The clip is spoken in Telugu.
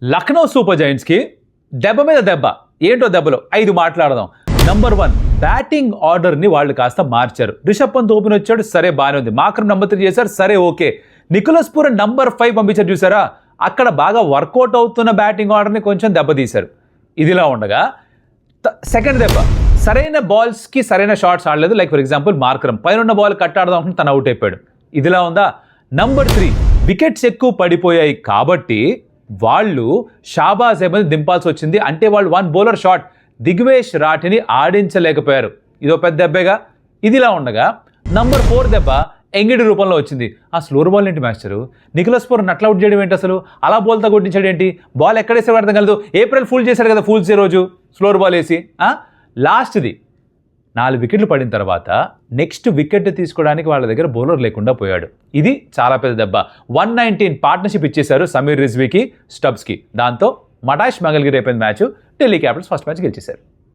లక్నో సూపర్ జైంట్స్కి దెబ్బ మీద దెబ్బ. ఏంటో దెబ్బలు 5 మాట్లాడదాం. నంబర్ 1, బ్యాటింగ్ ఆర్డర్ని వాళ్ళు కాస్త మార్చారు. రిషబ్ పంత్ ఓపెన్ వచ్చాడు, సరే బాగానే ఉంది. మార్క్రమ్ నంబర్ 3 చేశారు, సరే ఓకే. నికోలస్ పూరన్ నంబర్ 5 పంపించారు, చూసారా? అక్కడ బాగా వర్కౌట్ అవుతున్న బ్యాటింగ్ ఆర్డర్ని కొంచెం దెబ్బతీశారు. ఇదిలా ఉండగా సెకండ్ దెబ్బ, సరైన బాల్స్కి సరైన షాట్స్ ఆడలేదు. లైక్ ఫర్ ఎగ్జాంపుల్ మార్క్రమ్ పైన ఉన్న బాల్ కట్ ఆడదాం అనుకుంటే తను అవుట్ అయిపోయాడు. ఇదిలా ఉందా? నంబర్ 3, వికెట్స్ ఎక్కువ పడిపోయాయి కాబట్టి వాళ్ళు షాబాజ్ అహ్మద్ దింపాల్సి వచ్చింది. అంటే వాళ్ళు 1 బౌలర్ షాట్ దిగ్వేష్ రాఠీని ఆడించలేకపోయారు. ఇదో పెద్ద దెబ్బేగా. ఇదిలా ఉండగా నంబర్ 4 దెబ్బ ఎంగిడి రూపంలో వచ్చింది. ఆ స్లోర్ బాల్ ఏంటి మాస్టరు? నికోలస్ పూరన్ నట్ అవుట్ చేయడం ఏంటి అసలు? అలా బౌల్తో కొట్టించాడు ఏంటి? బాల్ ఎక్కడేసే అర్థం కలదు. ఏప్రిల్ ఫుల్ చేశాడు కదా ఫూల్స్ డే రోజు స్లోర్ బాల్ వేసి. లాస్ట్ది 4 వికెట్లు పడిన తర్వాత నెక్స్ట్ వికెట్ తీసుకోవడానికి వాళ్ళ దగ్గర బౌలర్ లేకుండా పోయాడు. ఇది చాలా పెద్ద దెబ్బ. 119 పార్ట్నర్షిప్ ఇచ్చేశారు సమీర్ రిజ్వీకి, స్టబ్స్కి. దాంతో మటాష్ మంగళగిరి అయిపోయిన match. Delhi Capitals first match గెలిచేశారు.